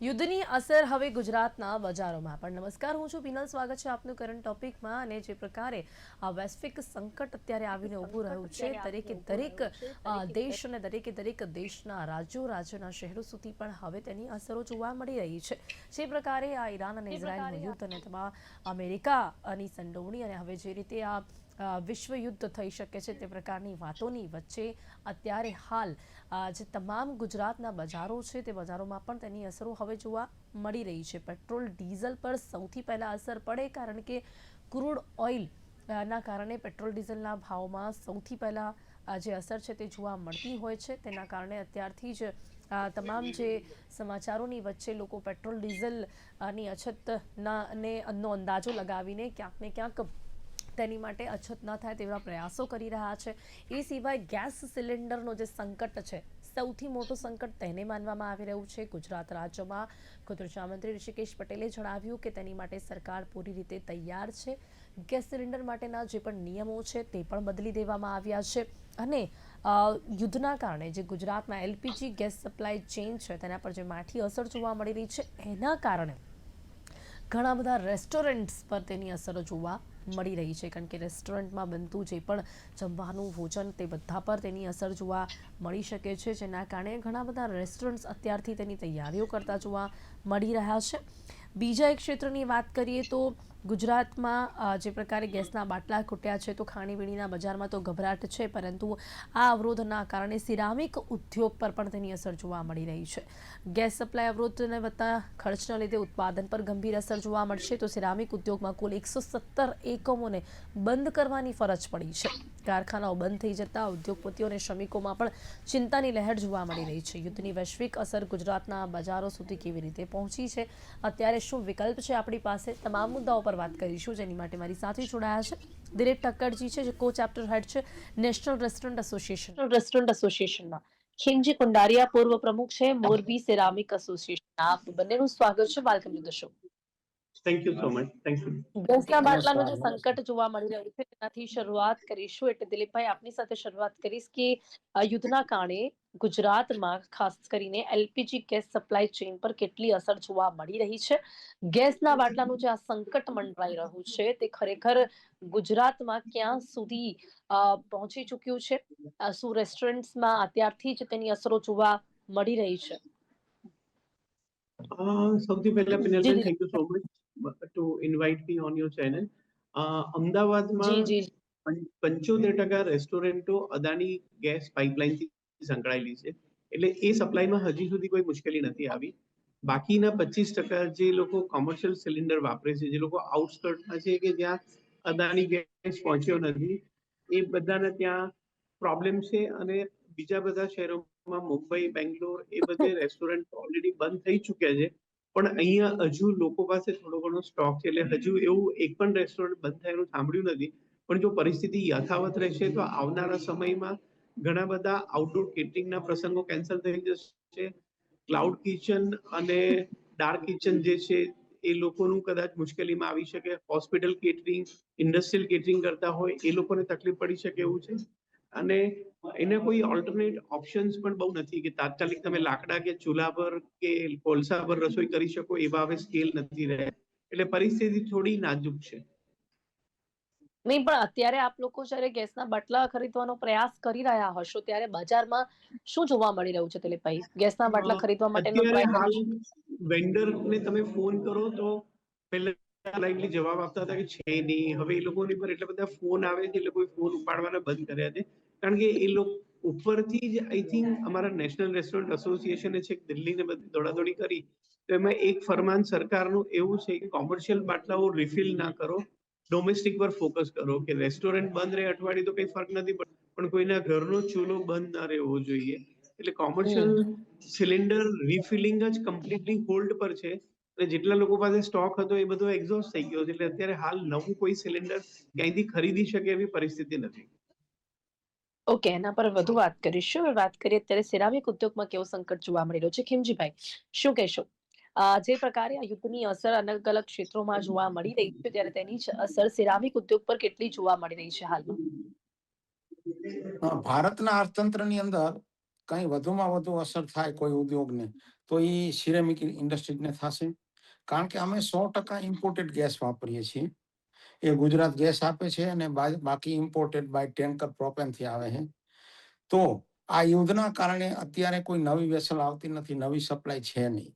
યુદ્ધની અસર હવે ગુજરાતના બજારોમાં પણ. નમસ્કાર, હું છું પીનલ. સ્વાગત છે આપનું કરંટ ટોપિકમાં. અને જે પ્રકારે આ વૈશ્વિક સંકટ અત્યારે આવીને ઊભું રહ્યું છે, દરેક દેશ અને દરેક દેશના રાજ્યોના શહેરો સુધી પણ હવે તેની અસરો જોવા મળી રહી છે. જે પ્રકારે આ ઈરાન અને ઇઝરાયલનું યુદ્ધ અને તેમાં અમેરિકાની સંડોવણી અને હવે જે રીતે આ વિશ્વ યુદ્ધ થઈ શકે છે તે પ્રકારની વાતોની વચ્ચે અત્યારે હાલ જે તમામ ગુજરાતના બજારો છે તે બજારોમાં પણ તેની અસરો હવે જોવા મળી રહી છે. પેટ્રોલ ડીઝલ પર સૌથી પહેલા અસર પડે, કારણ કે ક્રૂડ ઓઇલ ના કારણે પેટ્રોલ ડીઝલના ભાવમાં સૌથી પહેલા જે અસર છે તે જોવા મળતી હોય છે. તેના કારણે અત્યારથી જ તમામ જે સમાચારોની વચ્ચે લોકો પેટ્રોલ ડીઝલની અછતનો અંદાજો લગાવીને ક્યાંક ને ક્યાંક તેની માટે અછત ન થાય તેવા પ્રયાસો કરી રહ્યા છે. એ સિવાય ગેસ સિલિન્ડરનો જે સંકટ છે, સૌથી મોટું સંકટ તેને માનવામાં આવી રહ્યું છે. ગુજરાત રાજ્યમાં ખુદ મંત્રી ઋષિકેશ પટેલે જણાવ્યું કે તેની માટે સરકાર પૂરી રીતે તૈયાર છે. ગેસ સિલિન્ડર માટેના જે પણ નિયમો છે તે પણ બદલી દેવામાં આવ્યા છે. અને યુદ્ધના કારણે જે ગુજરાતમાં એલપીજી ગેસ સપ્લાય ચેઇન છે તેના પર જે માઠી અસર જોવા મળી રહી છે, એના કારણે ઘણા બધા રેસ્ટોરન્ટ્સ પર તેની અસર જોવા મળી રહી છે. કારણ કે રેસ્ટોરન્ટમાં બનતું જે પણ જમવાનું ભોજન તે બધા પર તેની અસર જોવા મળી શકે છે, જેના કારણે ઘણા બધા રેસ્ટોરન્ટ્સ અત્યારથી તેની તૈયારીઓ કરતા જોવા મળી રહ્યા છે. બીજા એક ક્ષેત્રની વાત કરીએ તો ગુજરાતમાં જે પ્રકારે ગેસના બાટલા ખૂટ્યા છે, તો ખાણીપીણીના બજારમાં તો ગભરાટ છે, પરંતુ આ અવરોધના કારણે સિરામિક ઉદ્યોગ પર પણ તેની અસર જોવા મળી રહી છે. ગેસ સપ્લાય અવરોધને વધતા ખર્ચના લીધે ઉત્પાદન પર ગંભીર અસર જોવા મળશે. તો સિરામિક ઉદ્યોગમાં કુલ 117 એકમોને બંધ કરવાની ફરજ પડી છે. કારખાનાઓ બંધ થઈ જતા ઉદ્યોગપતિઓ અને શ્રમિકોમાં પણ ચિંતાની લહેર જોવા મળી રહી છે. યુદ્ધની વૈશ્વિક અસર ગુજરાતના બજારો સુધી કેવી રીતે પહોંચી છે, અત્યારે શું વિકલ્પ છે આપણી પાસે, તમામ મુદ્દાઓ પર વાત કરીશું. જેની માટે મારી સાથે જોડાયા છે દિલીપ ઠક્કરજી છે, જે કો ચેપ્ટર હેડ છે નેશનલ રેસ્ટોરન્ટ એસોસિએશનના. ખીમજી કુંડારિયા પૂર્વ પ્રમુખ છે મોરબી સિરામિક એસોસિએશન. આપ બંનેનું સ્વાગત છે. Welcome to the show. Thank you so much. Thank you. ગેસના બાટલાનું જે સંકટ જોવા મળી રહ્યું છે તેનાથી શરૂઆત કરીશું. એટલે દિલીપભાઈ, આપની સાથે શરૂઆત કરીશ કે યુદ્ધના કારણે ગુજરાતમાં ખાસ કરીને એલપીજી ગેસ સપ્લાય ચેઇન પર કેટલી અસર જોવા મળી રહી છે. ગેસના બાટલાનું જે આ સંકટ મંડરાઈ રહ્યું છે તે ખરેખર ગુજરાતમાં ક્યાં સુધી પહોંચી ચૂક્યું છે? શું રેસ્ટોરન્ટ્સમાં અત્યારથી જ તેની અસરો જોવા મળી રહી છે? સૌથી પહેલા Pinalben, thank you so much two invite me on your channel. અમદાવાદમાં જી જી 75% રેસ્ટોરન્ટો અદાણી ગેસ પાઇપલાઇનથી સંકળાયેલી છે, એટલે એ સપ્લાયમાં હજી સુધી કોઈ મુશ્કેલી નથી આવી. બાકીના 25% જે લોકો કોમર્શિયલ સિલિન્ડર વાપરે છે, જે લોકો આઉટસ્કર્ટમાં છે કે જ્યાં અદાણી ગેસ પહોંચ્યો નથી, એ બધાને ત્યાં પ્રોબ્લેમ છે. અને બીજા બધા શહેરોમાં મુંબઈ, બેંગ્લોર, એ બધે રેસ્ટોરન્ટ ઓલરેડી બંધ થઈ ચૂક્યા છે. પણ અહીંયા હજુ લોકો પાસે થોડો ઘણો સ્ટોક છે, એટલે હજુ એવું એક પણ રેસ્ટોરન્ટ બંધ થયાનું સાંભળ્યું નથી. પણ જો પરિસ્થિતિ યથાવત રહેશે તો આવનારા સમયમાં ઘણા બધા આઉટડોર કેટરિંગના પ્રસંગો કેન્સલ થઈ જશે. ક્લાઉડ કિચન અને ડાર્ક કિચન જે છે એ લોકોનું કદાચ મુશ્કેલીમાં આવી શકે. હોસ્પિટલ કેટરિંગ, ઇન્ડસ્ટ્રીયલ કેટરિંગ કરતા હોય એ લોકોને તકલીફ પડી શકે એવું છે. અને એને કોઈ ઓલ્ટરનેટ ઓપ્શન્સ પણ બહુ નથી કે તાત્કાલિક તમે લાકડા કે ચૂલા પર કે કોલસા પર રસોઈ કરી શકો એવા હવે સ્કેલ નથી રહ્યા. એટલે પરિસ્થિતિ થોડી નાજુક છે. નહીં, પણ અત્યારે આપ લોકો જ્યારે ગેસના બાટલા ખરીદવાનો પ્રયાસ કરી રહ્યા હશો ત્યારે બજારમાં શું જોવા મળી રહ્યું છે દિલીપભાઈ? ગેસના બાટલા ખરીદવા માટેનો અત્યારે ટ્રાય હાલ કરી? વેન્ડરને તમે ફોન કરો તો પહેલા લાઈટલી જવાબ આપતા હતા કે છે નહીં. હવે એ લોકોની પર એટલા બધા ફોન આવે છે, એટલે કોઈ ફોન ઉપાડવાના બંધ કર્યા છે. કારણ કે એ લોકો ઉપરથી જ આઈ થિંક અમારા નેશનલ રેસ્ટોરન્ટ એસોસિએશને છે દિલ્હીને બધી દોડાદોડી કરી, તો એમાં એક ફરમાન સરકારનું એવું છે કે કોમર્શિયલ બાટલાઓ રિફિલ ના કરો, ડોમેસ્ટિક પર ફોકસ કરો. કે રેસ્ટોરન્ટ બંધ રહે અઠવાડિયું તો કંઈ ફરક નથી પડતો, પણ કોઈના ઘરનો ચૂલો બંધ ના રહેવો જોઈએ. એટલે કોમર્શિયલ સિલિન્ડર રિફિલિંગ જ કમ્પ્લીટલી હોલ્ડ પર છે. અને જેટલા લોકો પાસે સ્ટોક હતો એ બધો એક્ઝોસ્ટ થઈ ગયો છે. એટલે અત્યારે હાલ નવું કોઈ સિલિન્ડર ક્યાંયથી ખરીદી શકે એવી પરિસ્થિતિ નથી. ઓકે, એના પર વધુ વાત કરીશું. વાત કરીએ અત્યારે સિરામિક ઉદ્યોગમાં કેવો સંકટ જોવા મળી રહ્યો છે. ખીમજીભાઈ, શું કહેશો? જે પ્રકારે આ યુદ્ધની અસર અલગ અલગ ક્ષેત્રોમાં જોવા મળી રહી છે, ત્યારે તેની જ અસર સિરામિક ઉદ્યોગ પર કેટલી જોવા મળી રહી છે હાલમાં? ભારતના અર્થતંત્રની અંદર કંઈ વધુમાં વધુ અસર થાય કોઈ ઉદ્યોગને તો એ સિરેમિક ઇન્ડસ્ટ્રીને થશે. કારણ કે અમે 100% ઇમ્પોર્ટેડ ગેસ વાપરીએ છીએ. એ ગુજરાત ગેસ આપે છે અને બાકી ઇમ્પોર્ટેડ બાય ટેન્કર પ્રોપેનથી આવે છે. તો આ યુદ્ધના કારણે અત્યારે કોઈ નવી વેસલ આવતી નથી, નવી સપ્લાય છે નહીં.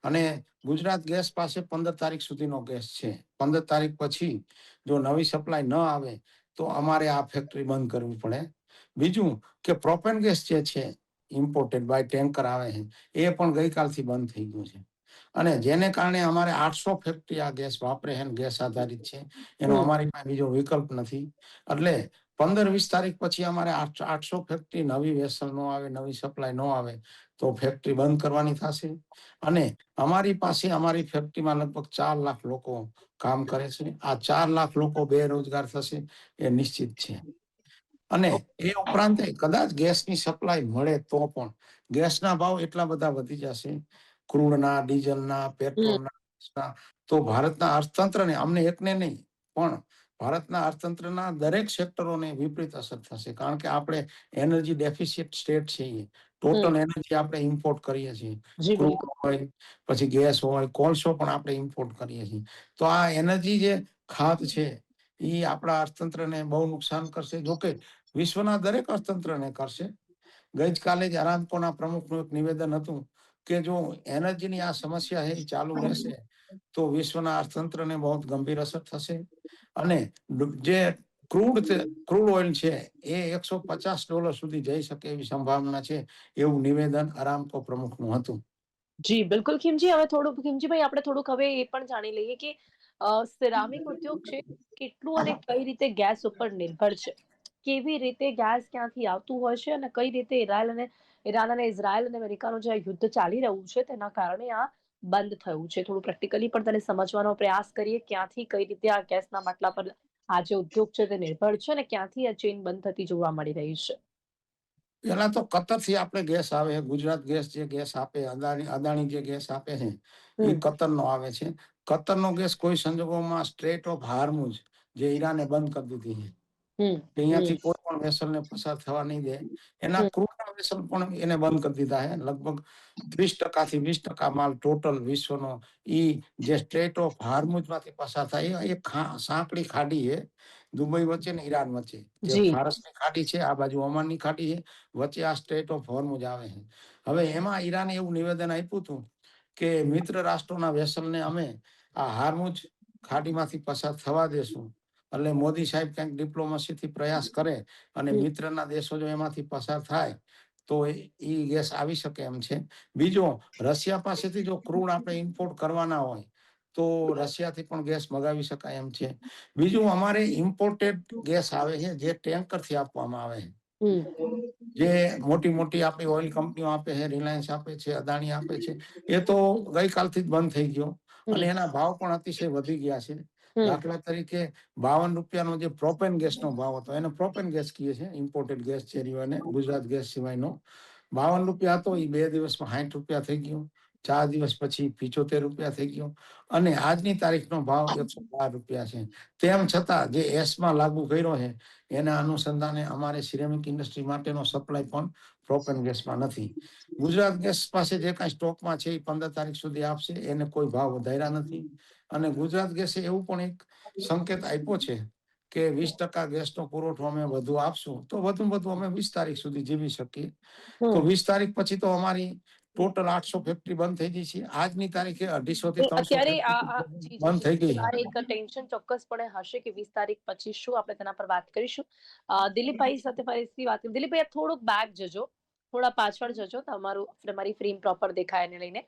અને ગુજરાત ગેસ પાસે 15 તારીખ સુધીનો ગેસ છે. 15 તારીખ પછી જો નવી સપ્લાય ન આવે તો અમારે આ ફેક્ટરી બંધ કરવી પડે. બીજું કે પ્રોપેન ગેસ જે છે ઇમ્પોર્ટેડ બાય ટેન્કર આવે છે એ પણ ગઈકાલથી બંધ થઈ ગયું છે. અને જેને કારણે અમારે 800 ફેક્ટરી આ ગેસ વાપરે છે, ગેસ આધારિત છે. એનો અમારી પાસે બીજો વિકલ્પ નથી. એટલે 15-20 તારીખ પછી અમારે 800 ફેક્ટરી નવી વેસલ નો આવે, નવી સપ્લાય ન આવે તો ફેક્ટરી બંધ કરવાની થશે. અને અમારી પાસે અમારી ફેક્ટરીમાં લગભગ 4 લાખ લોકો કામ કરે છે. આ 4 લાખ લોકો બેરોજગાર થશે એ નિશ્ચિત છે. અને એ ઉપરાંત કદાચ ગેસની સપ્લાય મળે તો પણ ગેસના ભાવ એટલા બધા વધી જશે, ક્રૂડના, ડીઝલના, પેટ્રોલના, તો ભારતના અર્થતંત્રને, અમને એકને નહીં પણ ભારતના અર્થતંત્રના દરેક સેક્ટરોને વિપરીત અસર થશે. કારણ કે આપણે એનર્જી ડેફિસિટ સ્ટેટ છીએ. ટોટલ એનર્જી આપણે ઇમ્પોર્ટ કરીએ છીએ. જી ક્રૂડ બિલકુલ. હોય, પછી ગેસ હોય, કોલસો પણ આપણે ઇમ્પોર્ટ કરીએ છીએ. તો આ એનર્જી જે ખાત છે એ આપણા અર્થતંત્રને બહુ નુકસાન કરશે. જોકે વિશ્વના દરેક અર્થતંત્રને કરશે. ગઈકાલે જ અરામ્કોના પ્રમુખનું એક નિવેદન હતું કે જો એનર્જીની આ સમસ્યા છે એ ચાલુ રહેશે તો વિશ્વના અર્થતંત્રને બહુ ગંભીર અસર થશે. અને જે ક્રૂડ ઓઇલ છે એ $150 સુધી જઈ શકે એવી સંભાવના છે, એવું નિવેદન અરામ્કો પ્રમુખનું હતું. જી બિલકુલ ખીમજી, હવે થોડુંક ખીમજીભાઈ આપણે થોડુંક હવે એ પણ જાણી લઈએ કે સિરામિક ઉદ્યોગ છે કેટલું અને કઈ રીતે ગેસ ઉપર નિર્ભર છે, કેવી રીતે ગેસ ક્યાંથી આવતું હોય છે અને કઈ રીતે ઈરાન અને ઇઝરાયલ અને અમેરિકાનું જે યુદ્ધ ચાલી રહ્યું છે તેના કારણે આ બંધ થયું છે. થોડું પ્રેક્ટિકલી પણ તેને સમજવાનો પ્રયાસ કરીએ, ક્યાંથી કઈ રીતે આ ગેસના માટલા પર આ જે ઉદ્યોગ છે તે નિર્ભર છે અને ક્યાંથી આ ચેન બંધ થતી જોવા મળી રહી છે. પેલા તો કતરથી આપણે ગેસ આવે છે. ગુજરાત ગેસ જે ગેસ આપે, અદાણી જે ગેસ આપે છે એ કતરનો આવે છે. કતરનો ગેસ કોઈ સંજોગોમાં સ્ટ્રેટ ઓફ હોર્મુઝ જે ઈરાને બંધ કરી દીધી છે કે અહીંયાથી કોઈ પણ વેસલને પસાર થવા નહીં દે. એના ક્રૂડના વેસલ પણ એને બંધ કરી દીધા છે. લગભગ 30% થી 20% માલ ટોટલ વિશ્વનો ઈ જે સ્ટ્રેટ ઓફ હોર્મુઝમાંથી પસાર થાય એ સાંકડી ખાડી છે દુબઈ વચ્ચે ને ઈરાન વચ્ચે. જે જી ફારસની ખાડી છે, આ બાજુ ઓમાનની ખાડી છે, વચ્ચે આ સ્ટ્રેટ ઓફ હોર્મુઝ આવે છે. હવે એમાં ઈરાને એવું નિવેદન આપ્યું હતું કે મિત્ર રાષ્ટ્રોના વેસલને અમે આ હોર્મુઝ ખાડીમાંથી પસાર થવા દેશું. એટલે મોદી સાહેબ કંઈક ડિપ્લોમસીથી પ્રયાસ કરે અને મિત્રના દેશો જો એમાંથી પસાર થાય તો એ ગેસ આવી શકે એમ છે. બીજો, રશિયા પાસેથી જો ક્રૂડ આપણે ઇમ્પોર્ટ કરવાના હોય તો રશિયાથી પણ ગેસ મગાવી શકાય એમ છે. બીજું, અમારે ઇમ્પોર્ટેડ ગેસ આવે છે જે ટેન્કરથી આપવામાં આવે છે. જે મોટી મોટી આપણી ઓઇલ કંપનીઓ આપે છે, રિલાયન્સ આપે છે, અદાણી આપે છે, એ તો ગઈકાલથી જ બંધ થઈ ગયો અને એના ભાવ પણ અતિશય વધી ગયા છે. દાખલા તરીકે ₹52 જે પ્રોપેન ગેસનો ભાવ હતો, એને પ્રોપેન ગેસ કહીએ છે, ઇમ્પોર્ટેડ ગેસ છે એને ગુજરાત ગેસ સિવાયનો. ₹52 હતો, એ 2 દિવસમાં ₹60 થઈ ગયો. 4 દિવસ પછી ₹75 થઈ ગયો અને આજની તારીખનો ભાવ ₹112 છે. તેમ છતાં જે એસમાં લાગુ કર્યો છે એના અનુસંધાને અમારે સિરેમિક ઇન્ડસ્ટ્રી માટેનો સપ્લાય પણ પ્રોપેન ગેસમાં નથી. ગુજરાત ગેસ પાસે જે કાંઈ સ્ટોકમાં છે એ 15 તારીખ સુધી આપશે. એને કોઈ ભાવ વધાર્યા નથી. અને ગુજરાત ગેસે એવું પણ એક સંકેત આપ્યો છે કે 20% ગેસનો પુરવઠો અમે વધુ આપશું તો વધુ અમે 20 તારીખ સુધી જીવી શકીએ. તો 20 તારીખ પછી તો અમારી ટોટલ 800 ફેક્ટરી બંધ થઈ ગઈ છે. આજની તારીખે 250 થી 300 અત્યારે ફેક્ટરી જી જી બંધ થઈ ગઈ જી છે. આ એક ટેન્શન ચોક્કસપણે હશે કે 20 તારીખ પછી શું, આપણે તેના પર વાત કરીશું. દિલીપભાઈ સાથે ફરીથી વાત. દિલીપભાઈ થોડુંક બેક જજો, થોડા પાછળ જજો, તમારી ફ્રેમ પ્રોપર દેખાય એને લઈને.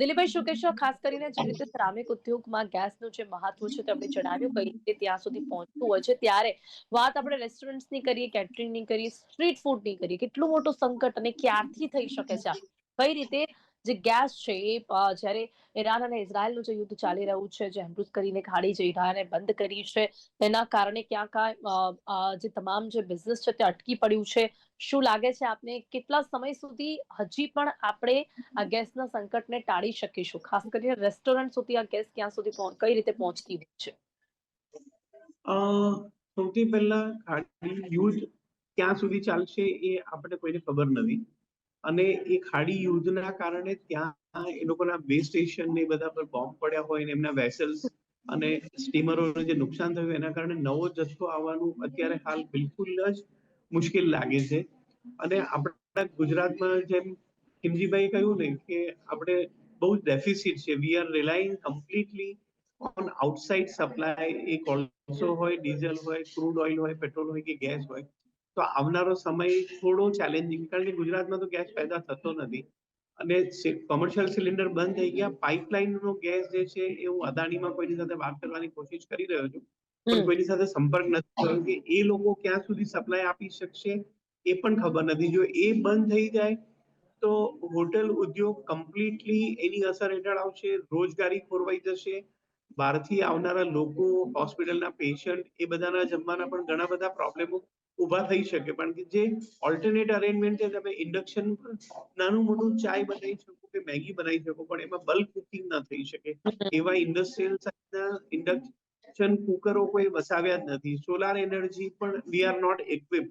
દિલીપભાઈ શું કહેશો, ખાસ કરીને જે રીતે શ્રામિક ઉદ્યોગમાં ગેસનું જે મહત્વ છે તે આપણે જણાવ્યું કઈ રીતે ત્યાં સુધી પહોંચતું હોય છે, ત્યારે વાત આપણે રેસ્ટોરન્ટ્સની કરીએ, કેટરિંગની કરીએ, સ્ટ્રીટ ફૂડની કરીએ, કેટલું મોટું સંકટ અને ક્યારથી થઈ શકે છે, કઈ રીતે જે ગેસ છે એ જ્યારે ઈરાન અને ઇઝરાયલનું જે યુદ્ધ ચાલી રહ્યું છે, જે હોર્મુઝ કરીને ખાડી જે ઈરાને બંધ કરી છે, તેના કારણે ક્યાંક જે તમામ જે બિઝનેસ છે તે અટકી પડ્યું છે. શું લાગે છે આપને, કેટલા સમય સુધી હજી પણ આપણે આ ગેસના સંકટને ટાળી શકીશું, ખાસ કરીને રેસ્ટોરન્ટ સુધી આ ગેસ ક્યાં સુધી કઈ રીતે પહોંચતી હોય છે? સૌથી પહેલા ખાડી યુદ્ધ ક્યાં સુધી ચાલશે એ આપણે કોઈને ખબર નથી. અને એ ખાડી યુદ્ધના કારણે ત્યાં એ લોકોના બેઝ સ્ટેશન ને એ બધા પર બોમ્બ પડ્યા હોય ને એમના વેસલ્સ અને સ્ટીમરોને જે નુકસાન થયું એના કારણે નવો જથ્થો આવવાનું અત્યારે હાલ બિલકુલ જ મુશ્કેલ લાગે છે. અને આપણા ગુજરાતમાં જેમ ખીમજીભાઈ કહ્યું ને કે આપણે બહુ જ ડેફિસિટ છે. We are relying completely on outside supply. એ કોલસો હોય, ડીઝલ હોય, ક્રૂડ ઓઇલ હોય, પેટ્રોલ હોય કે ગેસ હોય. તો આવનારો સમય થોડો ચેલેન્જિંગ, કારણ કે ગુજરાતમાં તો ગેસ પેદા થતો નથી અને કોમર્શિયલ સિલિન્ડર બંધ થઈ ગયા. પાઇપલાઇન નો ગેસ જે છે એ હું અદાણીમાં કોઈની સાથે વાત કરવાની કોશિશ કરી રહ્યો છું, પણ કોઈની સાથે સંપર્ક નથી થયો કે એ લોકો ક્યાં સુધી સપ્લાય આપી શકશે એ પણ ખબર નથી. જો એ બંધ થઈ જાય તો હોટેલ ઉદ્યોગ કમ્પ્લીટલી એની અસર હેઠળ આવશે, રોજગારી ખોરવાઈ જશે. બહારથી આવનારા લોકો, હોસ્પિટલના પેશન્ટ, એ બધાના જમવાના પણ ઘણા બધા પ્રોબ્લેમો ઉભા થઈ શકે. પણ કે જે ઓલ્ટરનેટ અરેન્જમેન્ટ છે, તમે ઇન્ડક્શન પર નાનું મોટું ચાય બનાવી શકો કે મેગી બનાવી શકો, પણ એમાં બલ્ક કુકિંગ ના થઈ શકે. એવા ઇન્ડસ્ટ્રીયલ સાઇઝના ઇન્ડક્શન કુકરો કોઈ વસાવ્યા જ નથી. સોલાર એનર્જી પણ વી આર નોટ ઇક્વિપ.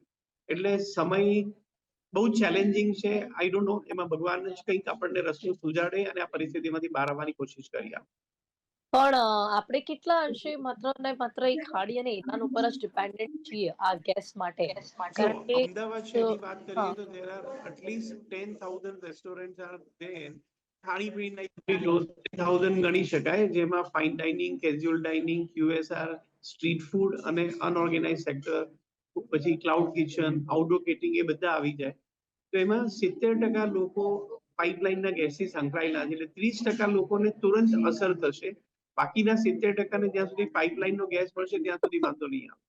એટલે સમય બહુ ચેલેન્જિંગ છે. આઈ ડોન્ટ નો, એમાં ભગવાન જ કંઈક આપણને રસ્તો સુજાડે અને આ પરિસ્થિતિમાંથી બહાર આવવાની કોશિશ કરીએ. પણ આપણે કેટલા અંશે માત્ર ને માત્ર એ ખાડી અને ઈરાન ઉપર જ ડિપેન્ડન્ટ છીએ આ ગેસ માટે? જો કારણ કે અમદાવાદ શહેરની વાત કરીએ તો there are at least 10,000 restaurants are there. ખાણીપીણીના 10,000 ગણી શકાય, જેમાં fine dining, casual dining, QSR, street food અને અનઓર્ગેનાઇઝ સેક્ટર, પછી ક્લાઉડ કિચન, આઉટડોર કેટરિંગ, એ બધા આવી જાય. તો એમાં 70% લોકો પાઇપલાઇનના ગેસથી સંકળાયેલા છે. એટલે 30% લોકોને તુરંત અસર થશે. બાકીના 70%ને જ્યાં સુધી પાઇપલાઇનનો ગેસ મળશે ત્યાં સુધી વાંધો નહીં આવે.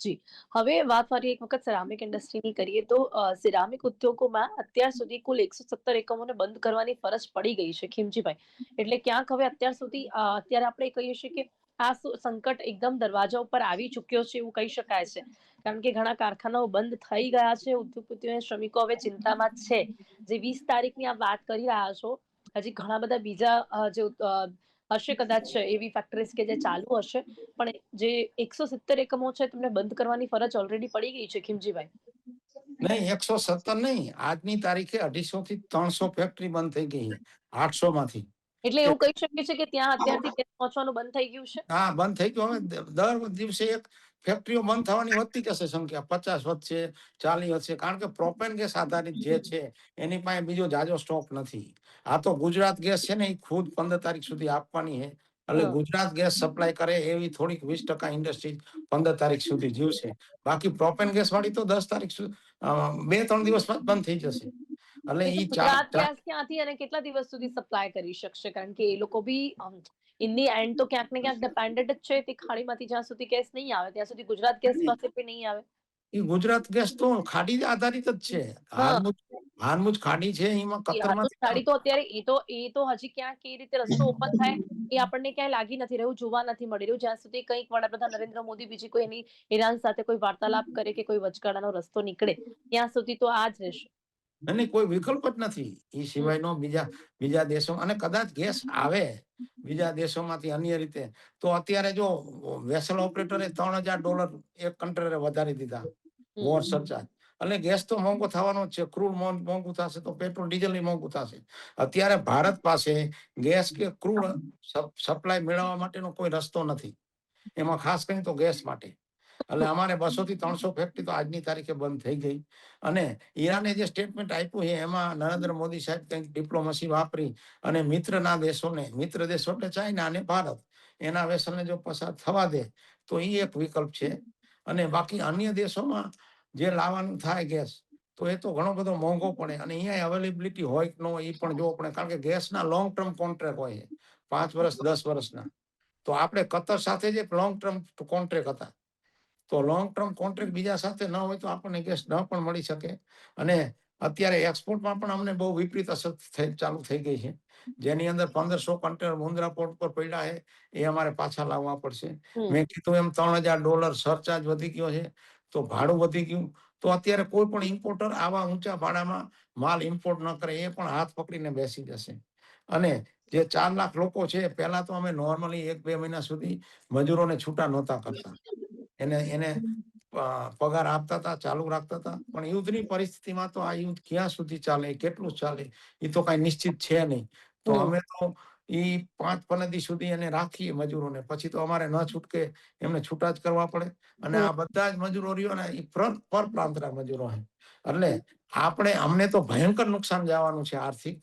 જી. હવે વાત ફરી એક વખત સિરામિક ઇન્ડસ્ટ્રીની કરીએ તો સિરામિક ઉદ્યોગોમાં અત્યાર સુધી કુલ 117 એકમોને બંધ કરવાની ફરજ પડી ગઈ છે, ખીમજીભાઈ. એટલે ક્યાંક હવે અત્યાર સુધી અત્યારે આપણે કહીએ છીએ કે આ સંકટ એકદમ દરવાજા ઉપર આવી ચૂક્યો છે એવું કહી શકાય છે. કારણ કે ઘણા કારખાનાઓ બંધ થઈ ગયા છે, ઉદ્યોગપતિઓ અને શ્રમિકો હવે ચિંતામાં જ છે. જે 20 તારીખની આપ વાત કરી રહ્યા છો, હજી ઘણા બધા બીજા જે હશે કદાચ એવી ફેક્ટરીઝ કે જે ચાલુ હશે, પણ જે 170 એકમો છે તેમને બંધ કરવાની ફરજ ઓલરેડી પડી ગઈ છે, ખીમજીભાઈ. નહીં, 117 નહીં, આજની તારીખે 250 થી 300 ફેક્ટરી બંધ થઈ ગઈ છે 800 માંથી. એટલે એવું કહી શકીએ છીએ કે ત્યાં અત્યારથી ગેસ પહોંચવાનું બંધ થઈ ગયું છે. હા, બંધ થઈ ગયું. હવે દર દિવસે એક ફેક્ટરીઓ બંધ થવાની વધતી જશે સંખ્યા. 50 વધશે, 40 વધશે, કારણ કે પ્રોપેન ગેસ આધારિત જે છે એની પાસે બીજો જાજો સ્ટોક નથી. આ તો ગુજરાત ગેસ છે ને, એ ખુદ 15 તારીખ સુધી આપવાની છે. એટલે ગુજરાત ગેસ સપ્લાય કરે એવી થોડીક 20% ઇન્ડસ્ટ્રી 15 તારીખ સુધી જીવશે. બાકી પ્રોપેન ગેસ વાળી તો 10 તારીખ સુધી 2-3 દિવસમાં બંધ થઈ જશે. એટલે તો ઈ ગુજરાત ગેસ ક્યાંથી અને કેટલા દિવસ સુધી સપ્લાય કરી શકશે? કારણ કે એ લોકો બી ઇન ધી એન્ડ તો ક્યાંક ને ક્યાંક ડિપેન્ડન્ટ જ છે તે ખાડીમાંથી. જ્યાં સુધી ગેસ નહીં આવે ત્યાં સુધી ગુજરાત ગેસ પાસે બી નહીં આવે. એ ગુજરાત ગેસ તો ખાડી આધારિત જ છે. હારમુજ ખાડી છે, એમાં હાથું કતરમાંથી સાડી તો અત્યારે એ તો હજી ક્યાંક એ રીતે રસ્તો ઓપન થાય એ આપણને ક્યાંય લાગી નથી રહ્યું, જોવા નથી મળી રહ્યું. જ્યાં સુધી કંઈક વડાપ્રધાન નરેન્દ્ર મોદી બીજી કોઈ એની ઈરાન સાથે કોઈ વાર્તાલાપ કરે કે કોઈ વચગાળાનો રસ્તો નીકળે, ત્યાં સુધી તો આ જ રહેશે. અને કોઈ વિકલ્પ જ નથી એ સિવાયનો. બીજા દેશો અને કદાચ ગેસ આવે બીજા દેશોમાંથી અન્ય રીતે, તો અત્યારે જો વેસલ ઓપરેટરે $3,000 એક કન્ટેનરે વધારી દીધા વોર સરચાર્જ. એટલે ગેસ તો મોંઘો થવાનો જ છે. ક્રૂડ મોંઘું થશે તો પેટ્રોલ ડીઝલ મોંઘું થશે. અત્યારે ભારત પાસે ગેસ કે ક્રૂડ સપ્લાય મેળવવા માટેનો કોઈ રસ્તો નથી, એમાં ખાસ કરીને તો ગેસ માટે. એટલે અમારે 200 થી 300 ફેક્ટરી તો આજની તારીખે બંધ થઈ ગઈ. અને ઈરાને જે સ્ટેટમેન્ટ આપ્યું છે એમાં નરેન્દ્ર મોદી સાહેબ કંઈક ડિપ્લોમસી વાપરી અને મિત્રના દેશોને, મિત્ર દેશો એટલે ચાઇના અને ભારત, એના વેસલને જો પસાર થવા દે તો એ એક વિકલ્પ છે. અને બાકી અન્ય દેશોમાં જે લાવવાનું થાય ગેસ, તો એ તો ઘણો બધો મોંઘો પડે. અને અહીંયા અવેલેબિલિટી હોય કે ન હોય એ પણ જોવો પડે, કારણ કે ગેસના લોંગ ટર્મ કોન્ટ્રાક્ટ હોય છે, 5 વર્ષ 10 વર્ષના. તો આપણે કતર સાથે જે લોંગ ટર્મ કોન્ટ્રાક્ટ હતા, તો લોંગ ટર્મ કોન્ટ્રાક્ટ બીજા સાથે ન હોય તો આપણને ગેસ ન પણ મળી શકે. અને અત્યારે એક્સપોર્ટમાં પણ અમને બહુ વિપરીત અસર ચાલુ થઈ ગઈ છે, જેની અંદર 1,500 કન્ટેનર મુન્દ્રા પોર્ટ પર પડ્યા છે, એ અમારે પાછા લાવવા પડશે. મેં કીધું એમ $3,000 સરચાર્જ વધી ગયો છે, તો ભાડું વધી ગયું. તો અત્યારે કોઈ પણ ઇમ્પોર્ટર આવા ઊંચા ભાડામાં માલ ઇમ્પોર્ટ ન કરે, એ પણ હાથ પકડીને બેસી જશે. અને જે 4 લાખ લોકો છે, પહેલા તો અમે નોર્મલી 1-2 મહિના સુધી મજૂરોને છૂટા નહોતા કરતા. એને પગાર આપતા હતા, ચાલુ રાખતા હતા. પણ યુદ્ધની પરિસ્થિતિમાં તો આ યુદ્ધ ક્યાં સુધી ચાલે, કેટલું ચાલે, એ તો કઈ નિશ્ચિત છે નહીં. તો હમ. અમે તો 5 સુધી એને રાખીએ મજૂરોને, પછી તો અમારે ન છૂટકે એમને છૂટા જ કરવા પડે. અને હમ. આ બધા જ મજૂરો રહ્યો ને એ પર પ્રાંતના મજૂરો છે. એટલે અમને તો ભયંકર નુકસાન જવાનું છે આર્થિક.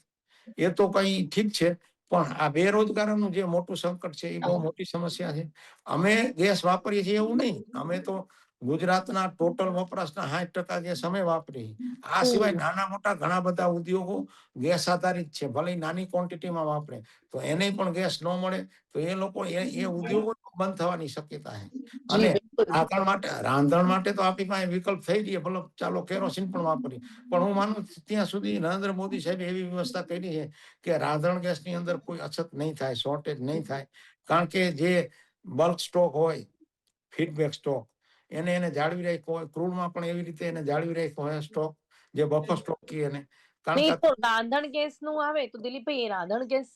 એ તો કઈ ઠીક છે, પણ આ બેરોજગારોનું જે મોટું સંકટ છે એ બહુ મોટી સમસ્યા છે. અમે ગેસ વાપરીએ છીએ એવું નહીં, અમે તો ગુજરાતના ટોટલ વપરાશના 60% ગેસ અમે વાપરીએ. આ સિવાય હમ. નાના મોટા ઘણા બધા ઉદ્યોગો ગેસ આધારિત છે, ભલે નાની ક્વોન્ટિટીમાં વાપરે, તો એને પણ ગેસ ન મળે તો એ લોકો એ ઉદ્યોગો બંધ થવાની શક્યતા છે. જી અને બિલકુલ. રાંધણ માટે તો આપણી પાસે વિકલ્પ થઈ ગયો, ભલે ચાલો કેરોસીન પણ વાપરીએ. પણ હું માનું ત્યાં સુધી નરેન્દ્ર મોદી સાહેબ એવી વ્યવસ્થા કરી છે કે રાંધણ ગેસની અંદર કોઈ અછત નહીં થાય, શોર્ટેજ નહીં થાય. કારણ કે જે બલ્ક સ્ટોક હોય, ફીડબેક સ્ટોક, એને જાળવી રાખ્યો હોય. ક્રૂડમાં પણ એવી રીતે એને જાળવી રાખ્યો હોય સ્ટોક, જે બફર સ્ટોક કહીએ એને. કારણ નહીં તો કે રાંધણ ગેસ નું આવે તો દિલીપભાઈ, એ રાંધણ ગેસ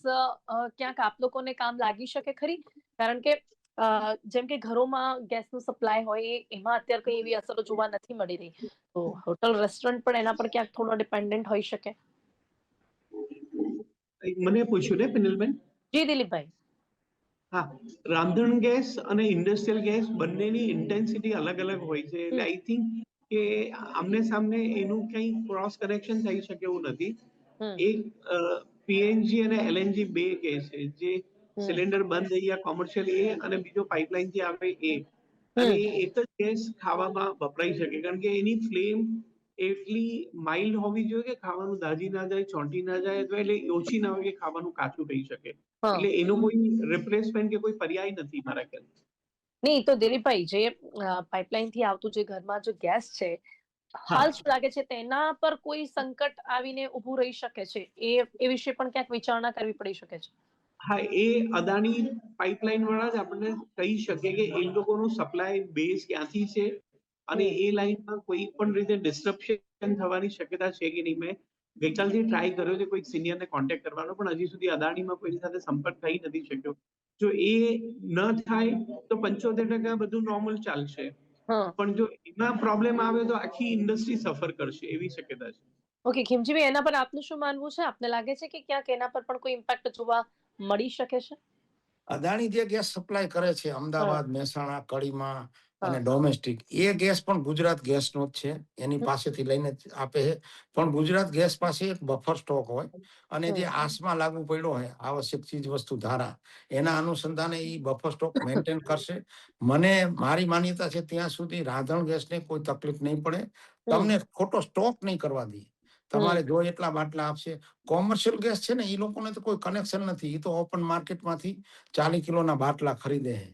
ક્યાંક આપ લોકોને કામ લાગી શકે ખરી? કારણ કે જેમ કે ઘરોમાં ગેસ નું સપ્લાય હોય એમાં અત્યારે કઈ એવી અસરો જોવા નથી મળી રહી, તો હોટલ રેસ્ટોરન્ટ પણ એના પર ક્યાંક થોડો ડિપેન્ડન્ટ હોઈ શકે. મને પૂછ્યું ને પિનલબેન? જી દિલીપભાઈ. હા, રાંધણ ગેસ અને ઇન્ડસ્ટ્રીયલ ગેસ બંનેની ઇન્ટેન્સિટી અલગ અલગ હોય છે. એટલે હમ. આઈ થિંક કે આમને સામને એનું કંઈ ક્રોસ કનેક્શન થઈ શકે એવું નથી. હમ. એક પીએનજી અને એલએનજી બે કેસ છે, જે હમ. સિલિન્ડર બંધ થઈ ગયા કોમર્શિયલ એ, અને બીજો પાઇપલાઇન થી આવે એ. અને હમ. એ એક જ ગેસ ખાવામાં વપરાઈ શકે, કારણ કે એની ફ્લેમ એટલી માઇલ્ડ હોવી જોઈએ કે ખાવાનું દાજી ના જાય, ચોંટી ના જાય, અથવા એટલે ઓછી ના હોય કે ખાવાનું કાચું થઈ શકે. હા. એટલે એનો કોઈ રિપ્લેસમેન્ટ કે કોઈ પર્યાય નથી મારા ખ્યાલથી. નહીં તો દિલીપભાઈ, જે પાઇપલાઇન થી આવતું જે ઘરમાં જે ગેસ છે, હા હાલ શું લાગે છે તેના પર કોઈ સંકટ આવીને ઉભું રહી શકે છે? એ વિશે પણ ક્યાંક વિચારણા કરવી પડી શકે છે. હા, એ અદાણી પાઇપલાઇન વાળા જ આપણને કહી શકે કે એ લોકોનું સપ્લાય બેઝ ક્યાંથી છે, અને હમ. એ લાઈનમાં કોઈ પણ રીતે ડિસ્ટ્રપ્શન થવાની શક્યતા છે કે નહીં. મેં ગઈકાલથી ટ્રાય કર્યો છે કોઈ સિનિયરને કોન્ટેક્ટ કરવાનો, પણ હજી સુધી અદાણીમાં કોઈની સાથે સંપર્ક થઈ નથી શક્યો. જો એ ન થાય તો 75% બધું નોર્મલ ચાલશે. હા. પણ જો એમાં પ્રોબ્લેમ આવે તો આખી ઇન્ડસ્ટ્રી સફર કરશે એવી શક્યતા છે. ઓકે, ખીમજીભાઈ, એના પર આપનું શું માનવું છે? આપને લાગે છે કે ક્યાંક એના પર પણ કોઈ ઇમ્પેક્ટ જોવા મળી શકે છે? અદાણી જે ગેસ સપ્લાય કરે છે હા. અમદાવાદ, મહેસાણા, કડીમાં અને હા. ડોમેસ્ટિક, એ ગેસ પણ ગુજરાત ગેસનો જ છે. એની પાસેથી લઈને જ આપે છે. પણ ગુજરાત ગેસ પાસે એક બફર સ્ટોક હોય, અને જે હમ. આસમાં લાગુ પડ્યો હોય આવશ્યક ચીજ વસ્તુ ધારા, એના અનુસંધાને એ બફર સ્ટોક મેન્ટેન કરશે. મારી માન્યતા છે ત્યાં સુધી રાંધણ ગેસને કોઈ તકલીફ નહીં પડે. હમ. તમને ખોટો સ્ટોક નહીં કરવા દે. હમ. તમારે જો એટલા બાટલા આપશે. કોમર્શિયલ ગેસ છે ને, એ લોકોને તો કોઈ કનેક્શન નથી. એ તો ઓપન માર્કેટમાંથી 40 કિલોના બાટલા ખરીદે છે.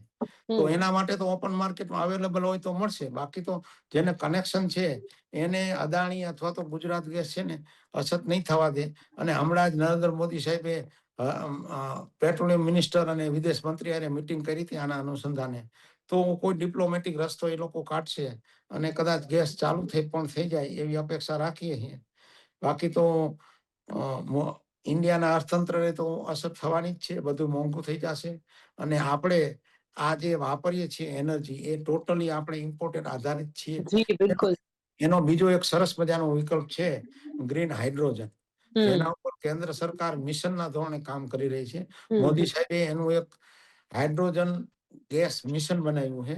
તો હમ. એના માટે તો ઓપન માર્કેટમાં અવેલેબલ હોય તો મળશે. બાકી તો જેને કનેક્શન છે એને અદાણી અથવા તો ગુજરાત ગેસ છે ને અછત નહીં થવા દે. અને હમણાં જ નરેન્દ્ર મોદી સાહેબે પેટ્રોલિયમ મિનિસ્ટર અને વિદેશ મંત્રી હારે મીટિંગ કરી હતી આના અનુસંધાને. તો કોઈ ડિપ્લોમેટિક રસ્તો એ લોકો કાઢશે, અને કદાચ ગેસ ચાલુ થઈ જાય એવી અપેક્ષા રાખીએ છીએ. બાકી તો ઇન્ડિયાના અર્થતંત્રને તો અસર થવાની જ છે. બધું મોંઘું થઈ જશે. અને આપણે આ જે વાપરીએ છીએ એનર્જી, એ ટોટલી આપણે ઇમ્પોર્ટેડ આધારિત છીએ. જી બિલકુલ. એનો બીજો એક સરસ મજાનો વિકલ્પ છે ગ્રીન હાઇડ્રોજન, હમ. જેના ઉપર કેન્દ્ર સરકાર મિશનના ધોરણે કામ કરી રહી છે. હમ. મોદી સાહેબે એનું એક હાઇડ્રોજન ગેસ મિશન બનાવ્યું છે,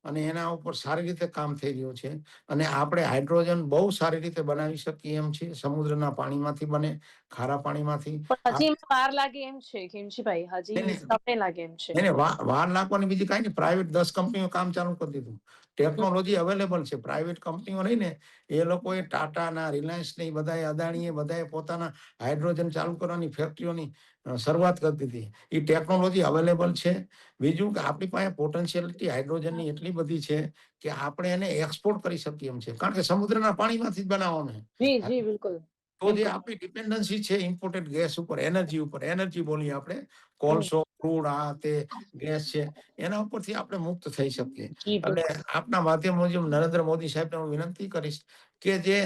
અને એના ઉપર સારી રીતે કામ થઈ રહ્યું છે. અને આપણે હાઇડ્રોજન બહુ સારી રીતે બનાવી શકીએ એમ છે. સમુદ્રના પાણીમાંથી બને, ખારા પાણીમાંથી. પણ હજી એમાં વાર લાગે એમ છે ખીમજીભાઈ, હજી સમય લાગે એમ છે. એને વાર નાખવાની બીજી કાંઈ નહીં. પ્રાઇવેટ 10 કંપનીઓ કામ ચાલુ કરી દીધું. હમ. ટેકનોલોજી અવેલેબલ છે. પ્રાઇવેટ કંપનીઓ નહીં ને, એ લોકોએ ટાટાના, રિલાયન્સ ની બધાએ, અદાણીએ બધાએ પોતાના હાઇડ્રોજન ચાલુ કરવાની ફેક્ટરીઓની શરૂઆત કરી દીધી. એ ટેકનોલોજી અવેલેબલ છે. બીજું કે આપણી પાસે પોટેન્શિયલિટી હાઇડ્રોજનની એટલી બધી છે કે આપણે એને એક્સપોર્ટ કરી શકીએ એમ છે. કારણ કે સમુદ્રના પાણીમાંથી જ બનાવવાનું છે. જી જી બિલકુલ. તો જે બિલકુલ. આપણી ડિપેન્ડન્સી છે ઇમ્પોર્ટેડ ગેસ ઉપર, એનર્જી બોલીએ આપણે, હમ. કોલસો, ક્રૂડ, આ તે ગેસ છે, એના ઉપરથી આપણે મુક્ત થઈ શકીએ. જી એટલે બિલકુલ. આપના માધ્યમ મુજબ નરેન્દ્ર મોદી સાહેબને હું વિનંતી કરીશ કે જે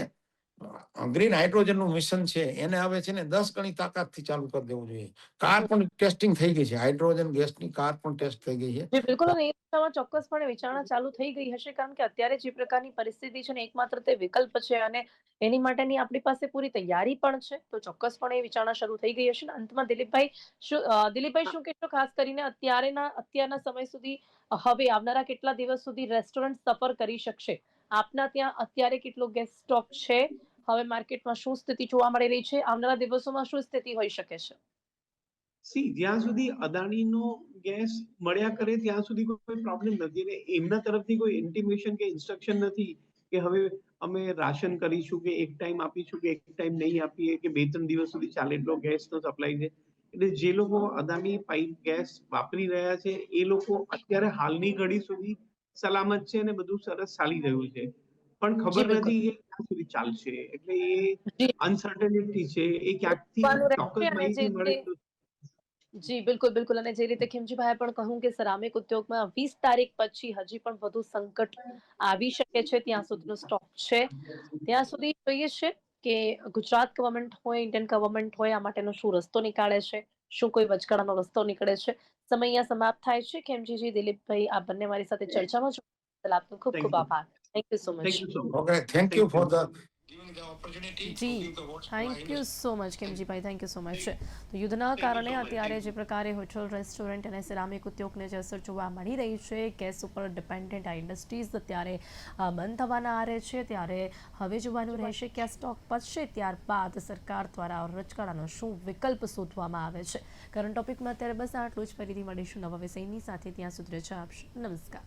ગ્રીન હાઇડ્રોજનનું મિશન છે એને હવે છે ને 10 ગણી તાકાતથી ચાલુ કરી દેવું જોઈએ. કાર પણ ટેસ્ટિંગ થઈ ગઈ છે, હાઇડ્રોજન ગેસની કાર પણ ટેસ્ટ થઈ ગઈ છે. જી બિલકુલ, અને એ દિશામાં ચોક્કસપણે વિચારણા ચાલુ થઈ ગઈ હશે, કારણ કે અત્યારે જે પ્રકારની પરિસ્થિતિ છે ને એકમાત્ર તે વિકલ્પ છે, અને એની માટેની આપણી પાસે પૂરી તૈયારી પણ છે. તો ચોક્કસપણે એ વિચારણા શરૂ થઈ ગઈ હશે. ને અંતમાં દિલીપભાઈ શું કહેશો, ખાસ કરીને અત્યારના સમય સુધી, હવે આવનારા કેટલા દિવસ સુધી રેસ્ટોરન્ટ સફર કરી શકશે? આપના ત્યાં અત્યારે કેટલો ગેસ સ્ટોક છે? હવે માર્કેટમાં શું સ્થિતિ જોવા મળી રહી છે? આવનારા દિવસોમાં શું સ્થિતિ હોઈ શકે છે? જ્યાં સુધી અદાણીનો ગેસ મળ્યા કરે ત્યાં સુધી કોઈ પ્રોબ્લેમ નથી, અને એમના તરફથી કોઈ ઇન્ટિમેશન કે ઇન્સ્ટ્રક્શન નથી કે હવે અમે રાશન કરીશું, કે એક ટાઈમ આપીશું, કે એક ટાઈમ નહીં આપીએ, કે 2-3 દિવસ સુધી ચાલે એટલો ગેસનો સપ્લાય છે. એટલે જે લોકો અદાણી પાઇપ ગેસ વાપરી રહ્યા છે એ લોકો અત્યારે હાલની ઘડી સુધી સલામત છે અને બધું સરસ ચાલી રહ્યું છે. પણ જી ખબર બિલકુલ. નથી કે ક્યાં સુધી ચાલશે, એટલે એ જી અનસર્ટેનિટી છે, એ ક્યાંકથી જોવાનું રહેશે. ચોક્કસ અને જે માહિતી મળે રીતે તો. જી બિલકુલ, બિલકુલ. અને જે રીતે ખીમજીભાઈએ પણ કહ્યું કે સિરામિક ઉદ્યોગમાં 20 તારીખ પછી હજી પણ વધુ સંકટ આવી શકે છે, ત્યાં સુધીનો સ્ટોક છે. ત્યાં સુધી જોઈએ છે કે ગુજરાત ગવર્મેન્ટ હોય, ઇન્ડિયન ગવર્મેન્ટ હોય, આ માટેનો શું રસ્તો નીકાળે છે, શું કોઈ વચગાળાનો રસ્તો નીકળે છે. સમય અહીંયા સમાપ્ત થાય છે. ખેમજીજી, દિલીપભાઈ, આ બંને મારી સાથે ચર્ચામાં જોડાવા બદલ આપનો ખૂબ થેન્ક ખૂબ યુ. આભાર. Thank you so much. Thank you so much. Okay, thank you thank for you. the giving the opportunity to જી give the voice to my thank you industry. So much Khemjibhai, thank you so much. તો યુદ્ધના કારણે અત્યારે જે પ્રકારે hotel, restaurant અને ceramic ઉદ્યોગને જે અસર જોવા મળી રહી છે, ગેસ ઉપર ડિપેન્ડન્ટ આ ઇન્ડસ્ટ્રીઝ અત્યારે બંધ થવાના આરે છે, ત્યારે હવે જોવાનું રહેશે કે આ સ્ટોક પચશે ત્યારબાદ સરકાર દ્વારા રચકાળાનો શું વિકલ્પ શોધવામાં આવે છે. કરંટ ટોપિકમાં અત્યારે બસ આટલું જ. ફરીથી મળીશું નવા વિષયની સાથે. ત્યાં સુધી રજા આપશો. નમસ્કાર.